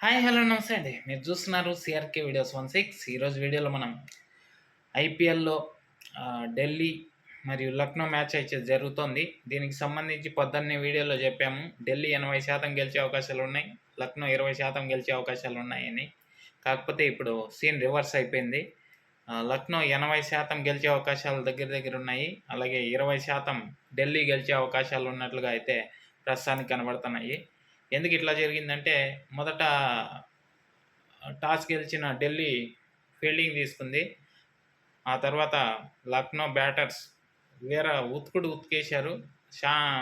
Hi hello నమస్తే అండి. మీరు చూస్తున్నారు సిఆర్కే వీడియోస్ 16. ఈరోజు వీడియోలో మనం ఐపీఎల్‌లో ఢిల్లీ మరియు లక్నో మ్యాచ్ అయితే జరుగుతోంది. దీనికి సంబంధించి పొద్దున్నే వీడియోలో చెప్పాము. ఢిల్లీ 80% గెలిచే అవకాశాలున్నాయి. లక్నో 20% గెలిచే అవకాశాలున్నాయని. కాకపోతే ఇప్పుడు సీన్ రివర్స్ అయిపోయింది. లక్నో 80% గెలిచే అవకాశాలు దగ్గర దగ్గర ఉన్నాయి. అలాగే 20% ఢిల్లీ గెలిచే అవకాశాలు ఉన్నట్లుగా అయితే ప్రస్తుతానికి కనబడుతున్నాయి. ఎందుకు ఇట్లా జరిగిందంటే మొదట టాస్ గెలిచిన ఢిల్లీ ఫీల్డింగ్ తీసుకుంది. ఆ తర్వాత లక్నో బ్యాటర్స్ ఉతికేశారు.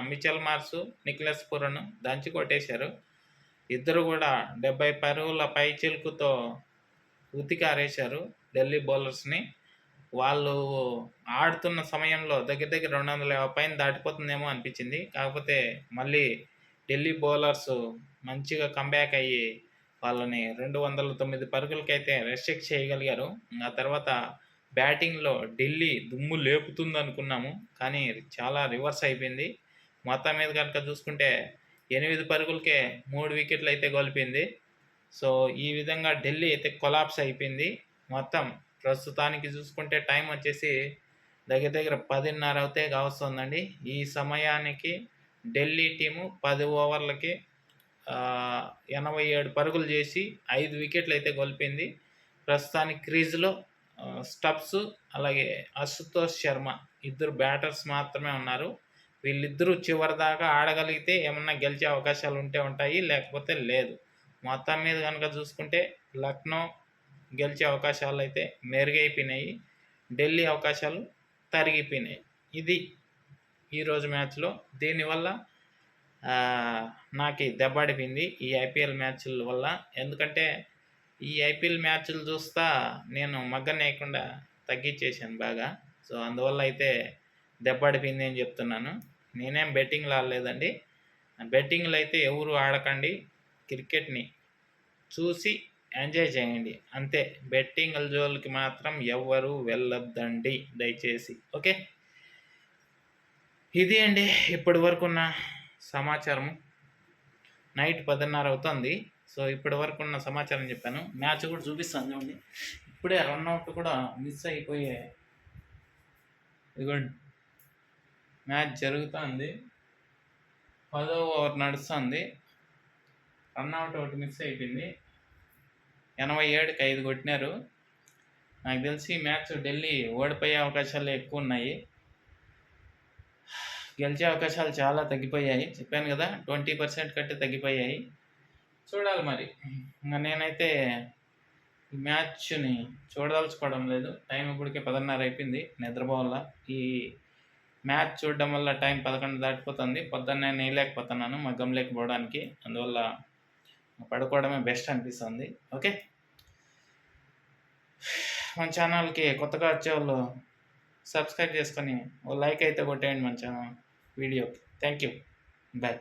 మిచెల్ మార్ష్, నికోలస్ పూరన్ దంచి కొట్టేశారు. ఇద్దరు కూడా 70 పరుగుల పైచిలుకుతో ఉతికారేశారు ఢిల్లీ బౌలర్స్ని. వాళ్ళు ఆడుతున్న సమయంలో దగ్గర దగ్గర 250 పైన దాటిపోతుందేమో అనిపించింది. కాకపోతే మళ్ళీ ఢిల్లీ బౌలర్స్ మంచిగా కంబ్యాక్ అయ్యి వాళ్ళని 209 పరుగులకైతే రెస్ట్రిక్ట్ చేయగలిగారు. ఆ తర్వాత బ్యాటింగ్లో ఢిల్లీ దుమ్ము లేపుతుంది అనుకున్నాము, కానీ చాలా రివర్స్ అయిపోయింది. మొత్తం మీద కనుక చూసుకుంటే 8 పరుగులకే 3 వికెట్లు అయితే కోల్పోయింది. సో ఈ విధంగా ఢిల్లీ అయితే కొలాప్స్ అయిపోయింది. మొత్తం ప్రస్తుతానికి చూసుకుంటే టైం వచ్చేసి దగ్గర దగ్గర 10:30 అవుతే కావస్తుందండి. ఈ సమయానికి ఢిల్లీ టీము 10 ఓవర్లకి 87 పరుగులు చేసి 5 వికెట్లు అయితే కోల్పోయింది. ప్రస్తుతానికి క్రీజ్లో స్టబ్స్ అలాగే అశుతోష్ శర్మ ఇద్దరు బ్యాటర్స్ మాత్రమే ఉన్నారు. వీళ్ళిద్దరూ చివరిదాకా ఆడగలిగితే ఏమన్నా గెలిచే అవకాశాలు ఉంటాయి, లేకపోతే లేదు. మొత్తం మీద కనుక చూసుకుంటే లక్నో గెలిచే అవకాశాలు అయితే మెరుగైపోయినాయి, ఢిల్లీ అవకాశాలు తరిగిపోయినాయి. ఇది ఈరోజు మ్యాచ్లో. దీనివల్ల నాకు దెబ్బడిపోయింది ఈ ఐపీఎల్ మ్యాచ్ల వల్ల. ఎందుకంటే ఈ ఐపీఎల్ మ్యాచ్లు చూస్తా నేను మగ్గనేయకుండా తగ్గించేసాను బాగా. సో అందువల్ల అయితే దెబ్బడిపోయింది అని చెప్తున్నాను. నేనేం బెట్టింగ్లు ఆడలేదండి. బెట్టింగ్లు అయితే ఎవరు ఆడకండి. క్రికెట్ని చూసి ఎంజాయ్ చేయండి అంతే. బెట్టింగ్ల జోలికి మాత్రం ఎవ్వరూ వెళ్ళొద్దండి దయచేసి. ఓకే, ఇది అండి ఇప్పటి వరకు ఉన్న సమాచారం. నైట్ 10:30 అవుతుంది. సో ఇప్పటి వరకు ఉన్న సమాచారం చెప్పాను. మ్యాచ్ కూడా చూపిస్తాను చూడండి. ఇప్పుడే రన్అట్ కూడా మిస్ అయిపోయే, ఇదిగోండి మ్యాచ్ జరుగుతుంది. 10వ ఓవర్ నడుస్తుంది. రన్అట్ ఒకటి మిస్ అయిపోయింది. 87కి 5 కొట్టినారు. నాకు తెలిసి మ్యాచ్ ఢిల్లీ ఓడిపోయే అవకాశాలు ఎక్కువ ఉన్నాయి. గెలిచే అవకాశాలు చాలా తగ్గిపోయాయి. చెప్పాను కదా, 20% కంటే తగ్గిపోయాయి. చూడాలి మరి. ఇంకా నేనైతే ఈ మ్యాచ్ని చూడదలుచుకోవడం లేదు. టైం ఇప్పటికే 10:30 అయిపోయింది. నిద్రపోవాల. ఈ మ్యాచ్ చూడడం వల్ల టైం 11 దాటిపోతుంది. పొద్దున్నే నేయలేకపోతున్నాను మగ్గం లేకపోవడానికి. అందువల్ల పడుకోవడమే బెస్ట్ అనిపిస్తుంది. ఓకే, మన ఛానల్కి కొత్తగా వచ్చేవాళ్ళు సబ్స్క్రైబ్ చేసుకొని ఓ లైక్ అయితే కొట్టేయండి మన ఛానల్ వీడియోకి. Thank you, bye.